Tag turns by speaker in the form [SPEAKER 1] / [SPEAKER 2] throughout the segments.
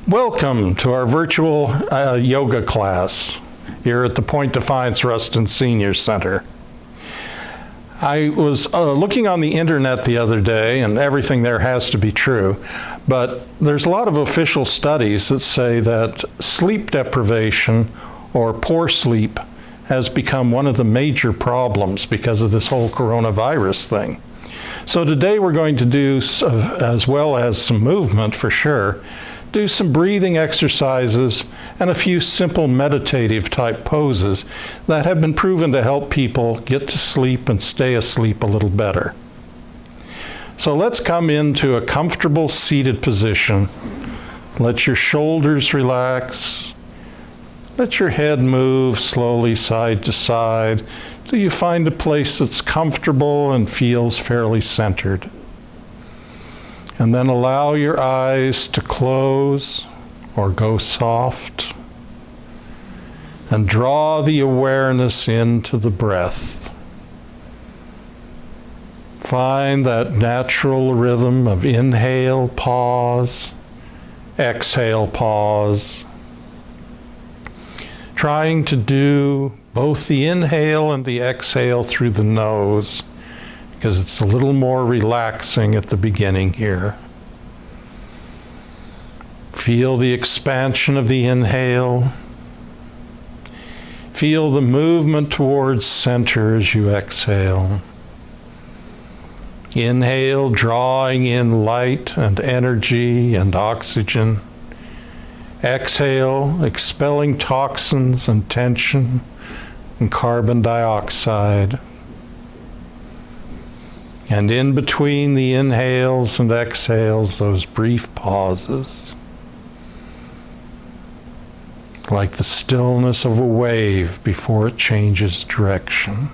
[SPEAKER 1] Welcome to our virtual yoga class here at the Point Defiance Ruston Senior Center. I was looking on the internet the other day, and everything there has to be true, but there's a lot of official studies that say that sleep deprivation or poor sleep has become one of the major problems because of this whole coronavirus thing. So today we're going to do, as well as some movement for sure, do some breathing exercises and a few simple meditative type poses that have been proven to help people get to sleep and stay asleep a little better. So let's come into a comfortable seated position. Let your shoulders relax. Let your head move slowly side to side till you find a place that's comfortable and feels fairly centered. And then allow your eyes to close or go soft. And draw the awareness into the breath. Find that natural rhythm of inhale, pause, exhale, pause. Trying to do both the inhale and the exhale through the nose, because it's a little more relaxing at the beginning here. Feel the expansion of the inhale. Feel the movement towards center as you exhale. Inhale, drawing in light and energy and oxygen. Exhale, expelling toxins and tension and carbon dioxide. And in between the inhales and exhales, those brief pauses, like the stillness of a wave before it changes direction.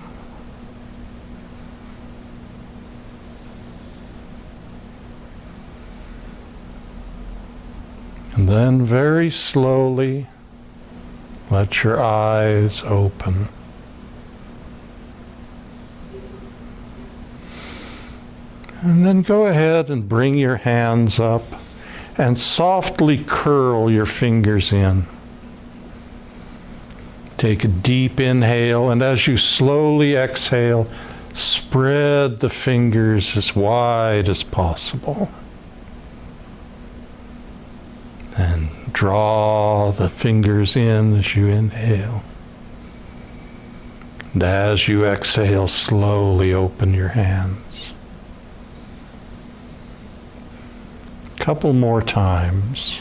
[SPEAKER 1] And then very slowly, let your eyes open. And then go ahead and bring your hands up and softly curl your fingers in. Take a deep inhale, and as you slowly exhale, spread the fingers as wide as possible. And draw the fingers in as you inhale. And as you exhale, slowly open your hands. Couple more times.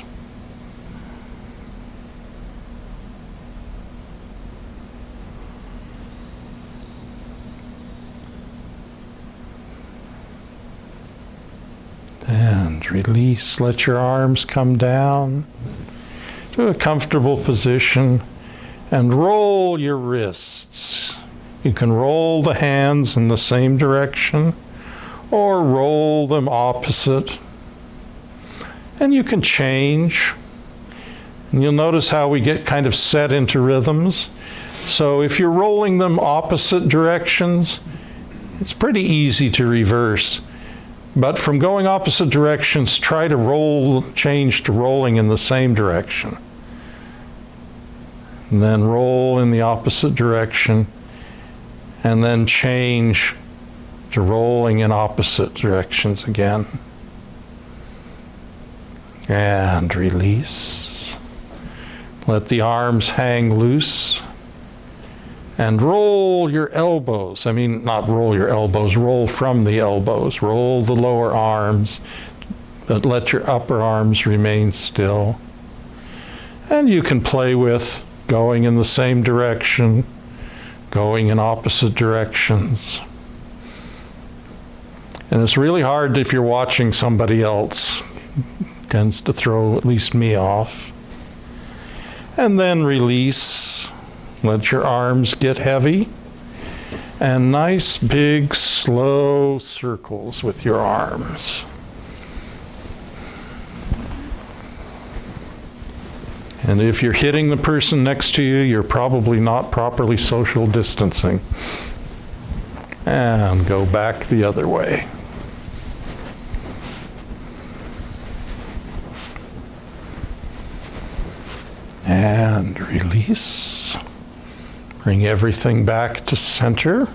[SPEAKER 1] And release. Let your arms come down to a comfortable position and roll your wrists. You can roll the hands in the same direction or roll them opposite. And you can change. And you'll notice how we get kind of set into rhythms. So if you're rolling them opposite directions, it's pretty easy to reverse. But from going opposite directions, try to change to rolling in the same direction. And then roll in the opposite direction, and then change to rolling in opposite directions again. And release. Let the arms hang loose. And roll your elbows. I mean, not roll your elbows, roll from the elbows. Roll the lower arms, but let your upper arms remain still. And you can play with going in the same direction, going in opposite directions. And it's really hard if you're watching somebody else. It tends to throw at least me off. And then release. Let your arms get heavy. And nice, big, slow circles with your arms. And if you're hitting the person next to you, you're probably not properly social distancing. And go back the other way. And release. Bring everything back to center.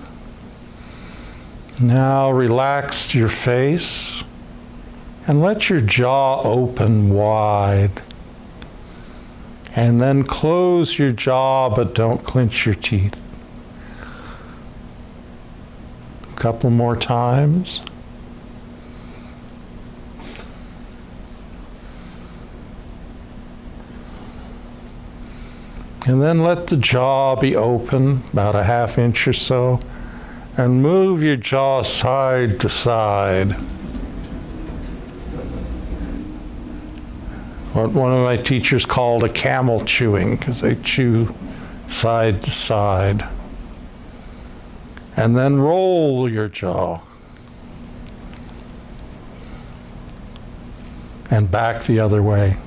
[SPEAKER 1] Now relax your face and let your jaw open wide. And then close your jaw, but don't clench your teeth. A couple more times. And then let the jaw be open, about a ½ inch or so, and move your jaw side to side. What one of my teachers called a camel chewing, because they chew side to side. And then roll your jaw. And back the other way.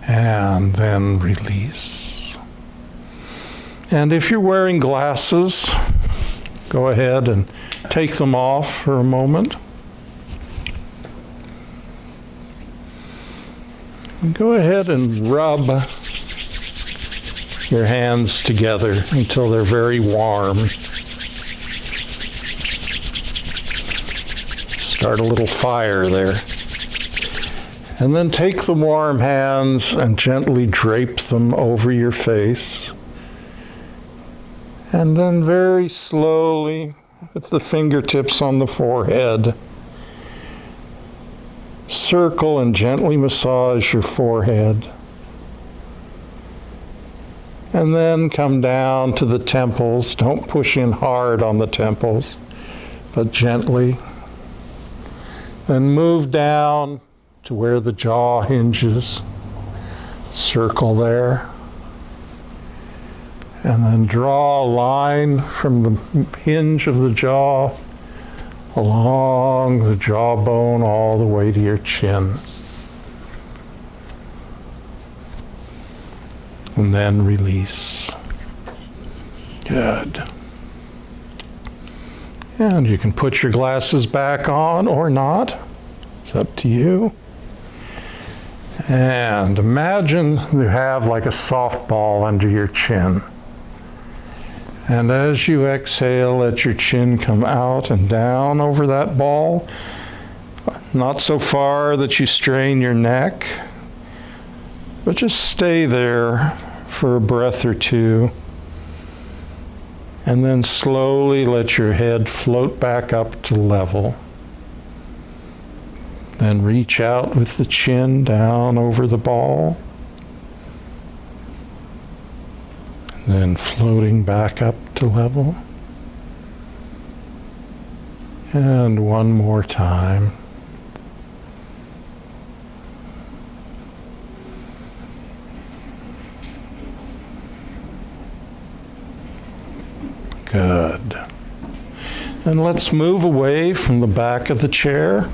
[SPEAKER 1] And then release. And if you're wearing glasses, go ahead and take them off for a moment. And go ahead and rub your hands together until they're very warm. Start a little fire there. And then take the warm hands and gently drape them over your face. And then very slowly, with the fingertips on the forehead, circle and gently massage your forehead. And then come down to the temples. Don't push in hard on the temples, but gently. Then move down to where the jaw hinges. Circle there. And then draw a line from the hinge of the jaw along the jawbone all the way to your chin. And then release. Good. And you can put your glasses back on or not. It's up to you. And imagine you have like a softball under your chin. And as you exhale, let your chin come out and down over that ball. Not so far that you strain your neck, but just stay there for a breath or two. And then slowly let your head float back up to level. Then reach out with the chin down over the ball. Then floating back up to level. And one more time. Good. And let's move away from the back of the chair.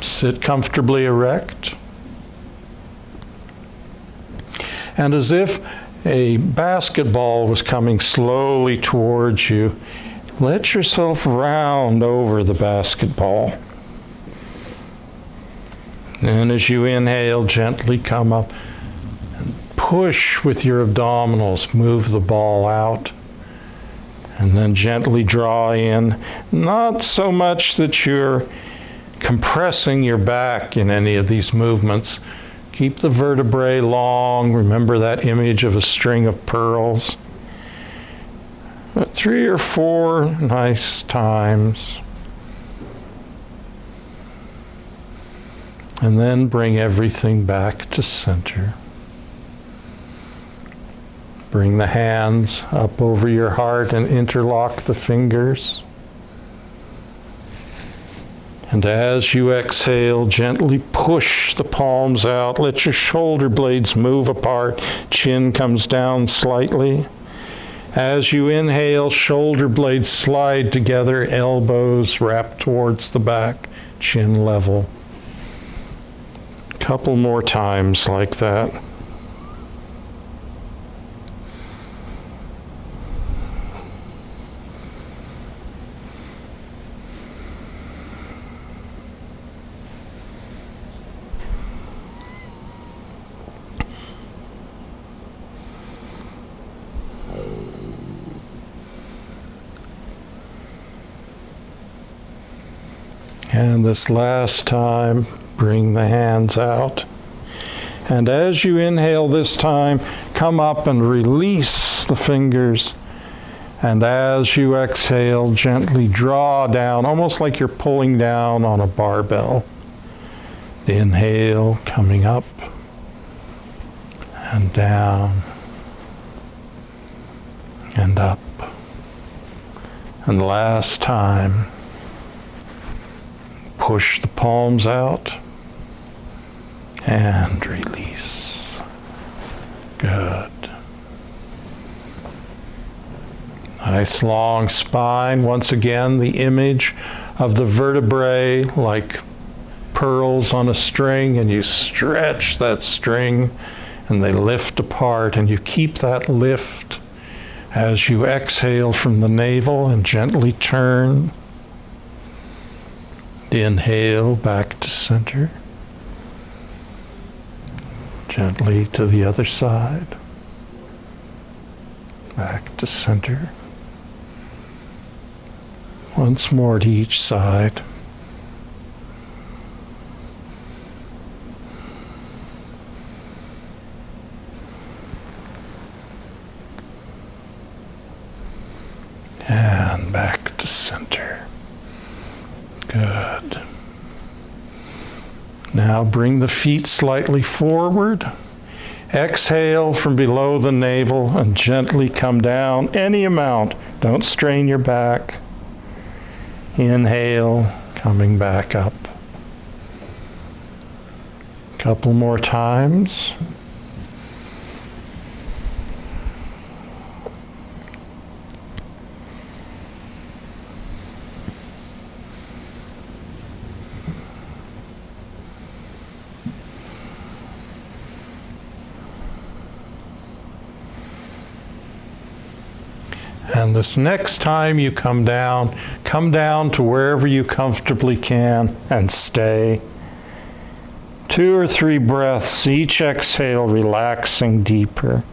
[SPEAKER 1] Sit comfortably erect. And as if a basketball was coming slowly towards you, let yourself round over the basketball. And as you inhale, gently come up and push with your abdominals, move the ball out. And then gently draw in, not so much that you're compressing your back in any of these movements. Keep the vertebrae long. Remember that image of a string of pearls. 3 or 4 nice times. And then bring everything back to center. Bring the hands up over your heart and interlock the fingers. And as you exhale, gently push the palms out. Let your shoulder blades move apart. Chin comes down slightly. As you inhale, shoulder blades slide together, elbows wrap towards the back, chin level. Couple more times like that. And this last time, bring the hands out. And as you inhale this time, come up and release the fingers. And as you exhale, gently draw down, almost like you're pulling down on a barbell. Inhale, coming up and down and up. And last time, push the palms out and release. Good. Nice long spine. Once again, the image of the vertebrae like pearls on a string, and you stretch that string and they lift apart, and you keep that lift as you exhale from the navel and gently turn. Inhale back to center. Gently to the other side. Back to center. Once more to each side. And back to center. Good. Now bring the feet slightly forward. Exhale from below the navel and gently come down any amount. Don't strain your back. Inhale, coming back up. Couple more times. And this next time you come down to wherever you comfortably can and stay. 2 or 3 breaths, each exhale relaxing deeper.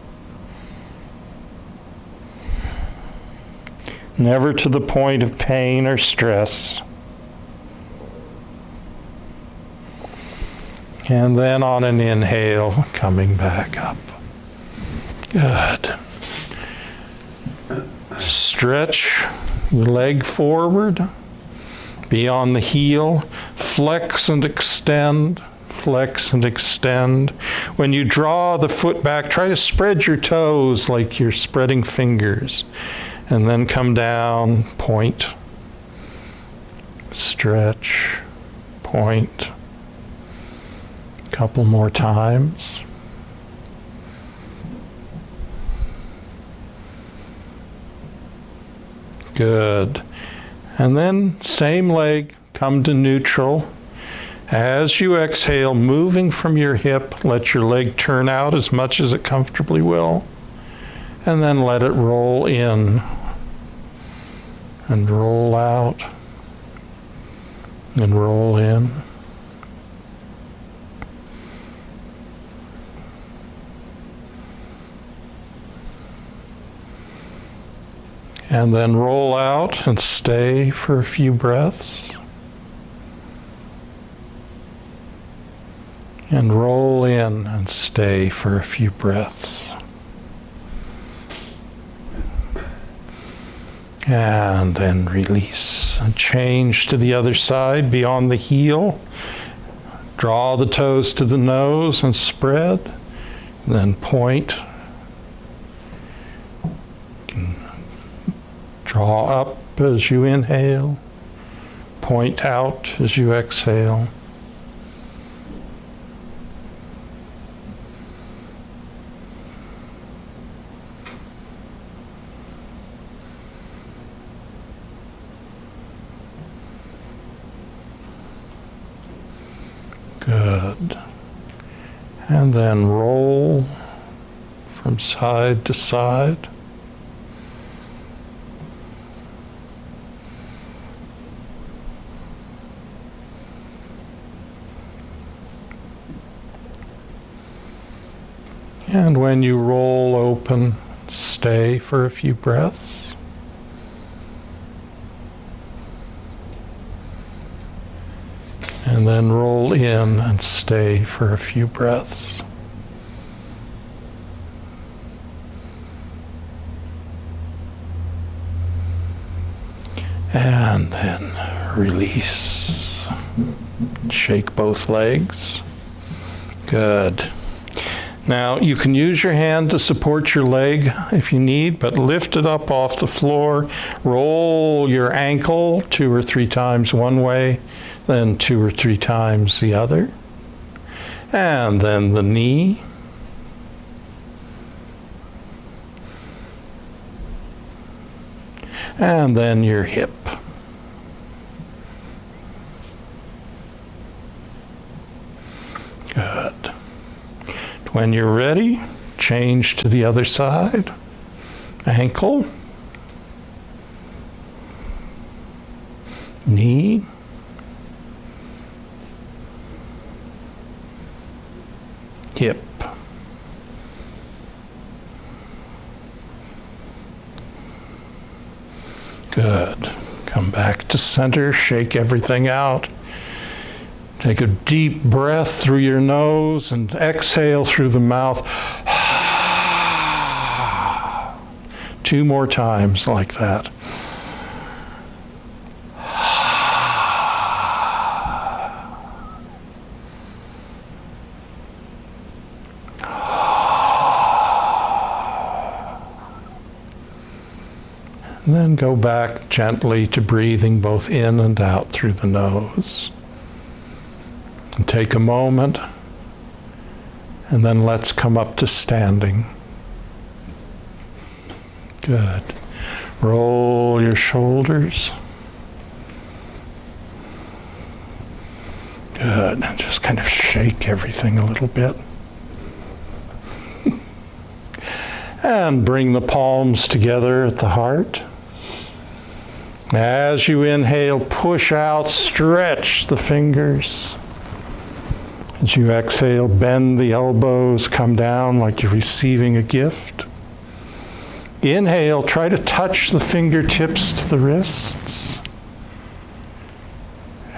[SPEAKER 1] Never to the point of pain or stress. And then on an inhale, coming back up. Good. Stretch your leg forward, beyond the heel. Flex and extend, flex and extend. When you draw the foot back, try to spread your toes like you're spreading fingers. And then come down, point, stretch, point. Couple more times. Good. And then same leg, come to neutral. As you exhale, moving from your hip, let your leg turn out as much as it comfortably will. And then let it roll in and roll out and roll in. And then roll out and stay for a few breaths. And roll in and stay for a few breaths. And then release and change to the other side beyond the heel. Draw the toes to the nose and spread. And then point. Draw up as you inhale. Point out as you exhale. Good. And then roll from side to side. And when you roll open, stay for a few breaths. And then roll in and stay for a few breaths. And then release. Shake both legs. Good. Now, you can use your hand to support your leg if you need, but lift it up off the floor. Roll your ankle 2 or 3 times one way, then 2 or 3 times the other. And then the knee. And then your hip. Good. When you're ready, change to the other side. Ankle. Knee. Hip. Good. Come back to center, shake everything out. Take a deep breath through your nose and exhale through the mouth. 2 more times like that. And then go back gently to breathing both in and out through the nose. And take a moment, and then let's come up to standing. Good. Roll your shoulders. Good. And just kind of shake everything a little bit. And bring the palms together at the heart. As you inhale, push out, stretch the fingers. As you exhale, bend the elbows, come down like you're receiving a gift. Inhale, try to touch the fingertips to the wrists.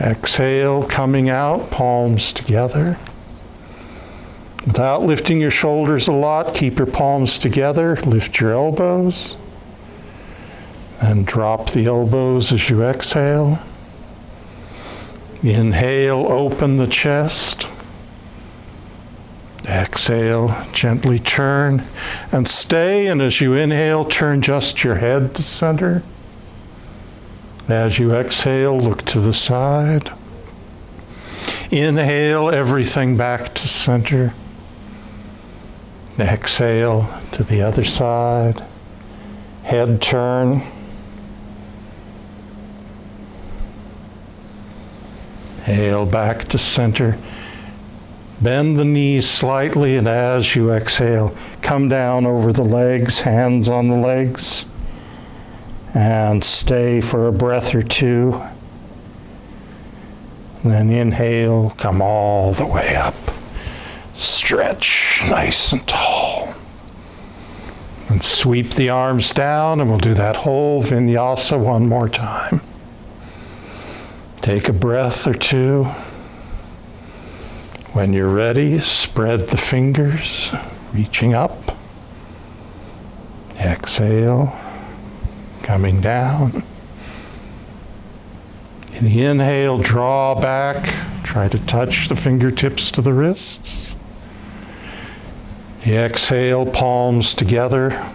[SPEAKER 1] Exhale, coming out, palms together. Without lifting your shoulders a lot, keep your palms together, lift your elbows, and drop the elbows as you exhale. Inhale, open the chest. Exhale, gently turn and stay, and as you inhale, turn just your head to center. As you exhale, look to the side. Inhale, everything back to center. Exhale to the other side. Head turn. Inhale back to center. Bend the knees slightly, and as you exhale, come down over the legs, hands on the legs, and stay for a breath or 2. And then inhale, come all the way up. Stretch nice and tall. And sweep the arms down, and we'll do that whole vinyasa one more time. Take a breath or 2. When you're ready, spread the fingers, reaching up. Exhale, coming down. In the inhale, draw back. Try to touch the fingertips to the wrists. The exhale, palms together.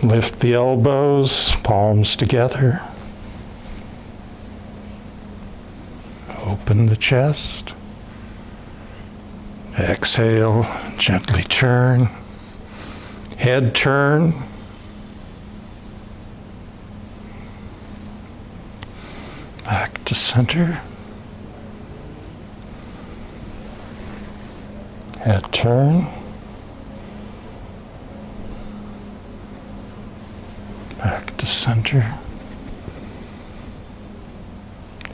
[SPEAKER 1] Lift the elbows, palms together. Open the chest. Exhale, gently turn. Head turn. Back to center. Head turn. Back to center.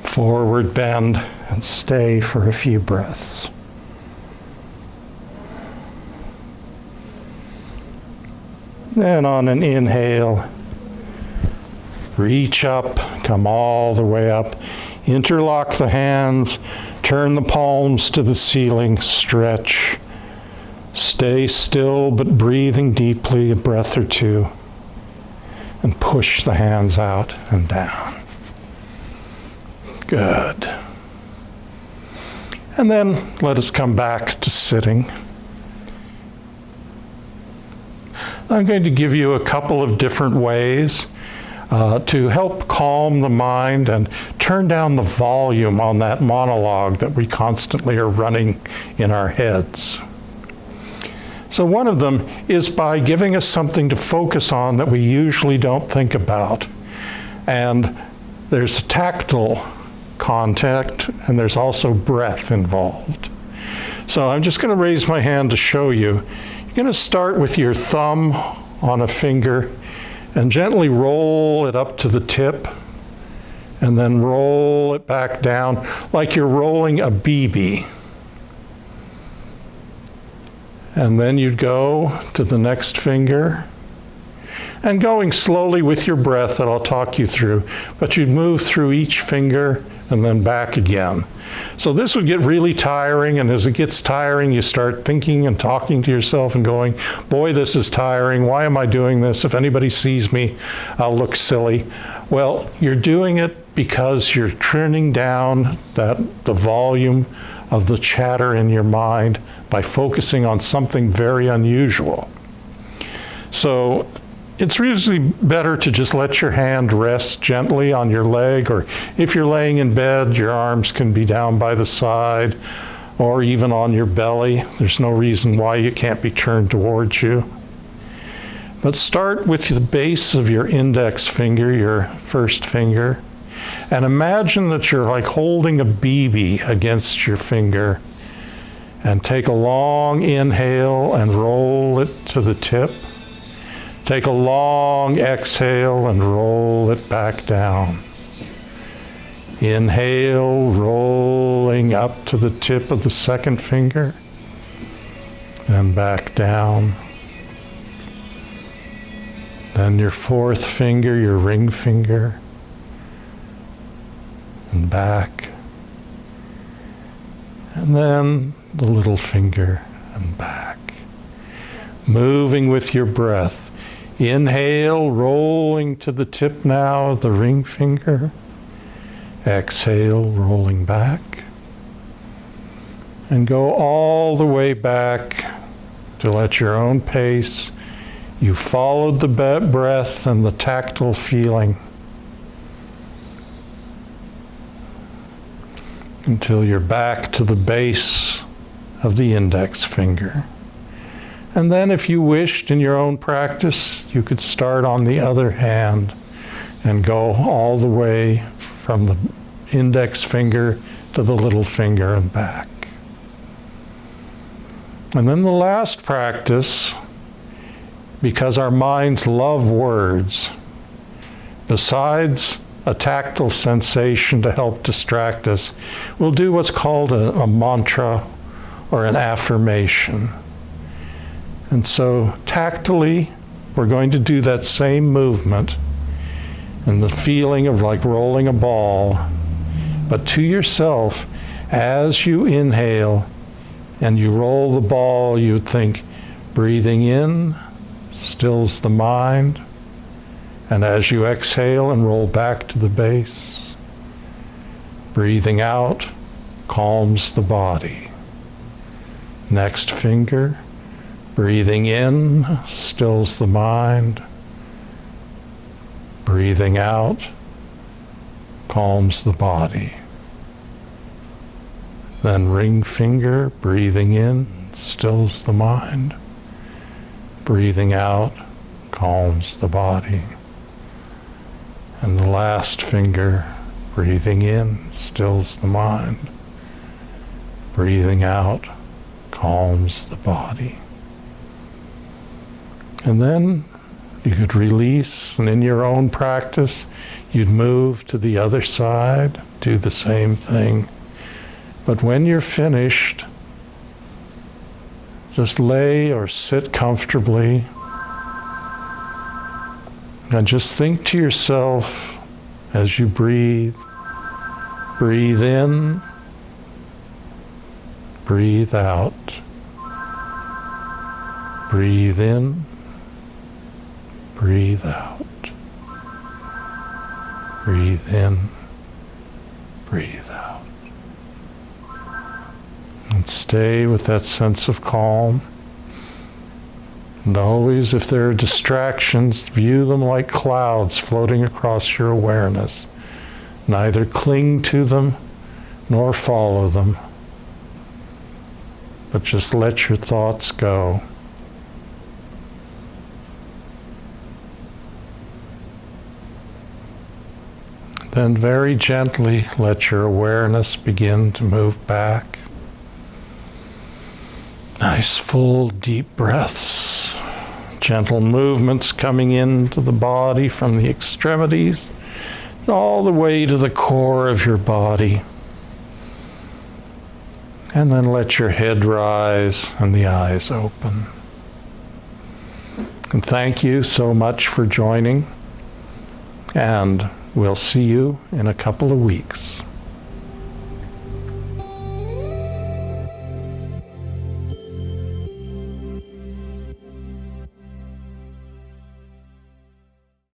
[SPEAKER 1] Forward bend and stay for a few breaths. Then on an inhale, reach up, come all the way up. Interlock the hands, turn the palms to the ceiling, stretch. Stay still but breathing deeply, a breath or two, and push the hands out and down. Good. And then let us come back to sitting. I'm going to give you a couple of different ways to help calm the mind and turn down the volume on that monologue that we constantly are running in our heads. So one of them is by giving us something to focus on that we usually don't think about. And there's tactile contact, and there's also breath involved. So I'm just going to raise my hand to show you. You're going to start with your thumb on a finger and gently roll it up to the tip, and then roll it back down like you're rolling a BB. And then you'd go to the next finger, and going slowly with your breath that I'll talk you through, but you'd move through each finger and then back again. So this would get really tiring, and as it gets tiring, you start thinking and talking to yourself and going, boy, this is tiring. Why am I doing this? If anybody sees me, I'll look silly. Well, you're doing it because you're turning down the volume of the chatter in your mind by focusing on something very unusual. So it's usually better to just let your hand rest gently on your leg, or if you're laying in bed, your arms can be down by the side or even on your belly. There's no reason why you can't be turned towards you. But start with the base of your index finger, your first finger, and imagine that you're like holding a BB against your finger, and take a long inhale and roll it to the tip. Take a long exhale and roll it back down. Inhale, rolling up to the tip of the second finger, then back down. Then your fourth finger, your ring finger, and back. And then the little finger and back. Moving with your breath. Inhale, rolling to the tip now of the ring finger. Exhale, rolling back. And go all the way back till at your own pace you followed the breath and the tactile feeling until you're back to the base of the index finger. And then if you wished in your own practice, you could start on the other hand and go all the way from the index finger to the little finger and back. And then the last practice, because our minds love words, besides a tactile sensation to help distract us, we'll do what's called a mantra or an affirmation. And so tactily, we're going to do that same movement and the feeling of like rolling a ball, but to yourself, as you inhale and you roll the ball, you think, breathing in stills the mind, and as you exhale and roll back to the base, breathing out calms the body. Next finger, breathing in stills the mind. Breathing out calms the body. Then ring finger, breathing in stills the mind. Breathing out calms the body. And the last finger, breathing in stills the mind. Breathing out calms the body. And then you could release, and in your own practice, you'd move to the other side, do the same thing. But when you're finished, just lay or sit comfortably and just think to yourself as you breathe, Breathe in, breathe out. Breathe in, breathe out. Breathe in, breathe out. And stay with that sense of calm. And always, if there are distractions, view them like clouds floating across your awareness. Neither cling to them nor follow them, but just let your thoughts go. Then very gently let your awareness begin to move back. Nice full deep breaths. Gentle movements coming into the body from the extremities all the way to the core of your body. And then let your head rise and the eyes open. And thank you so much for joining. And we'll see you in a couple of weeks.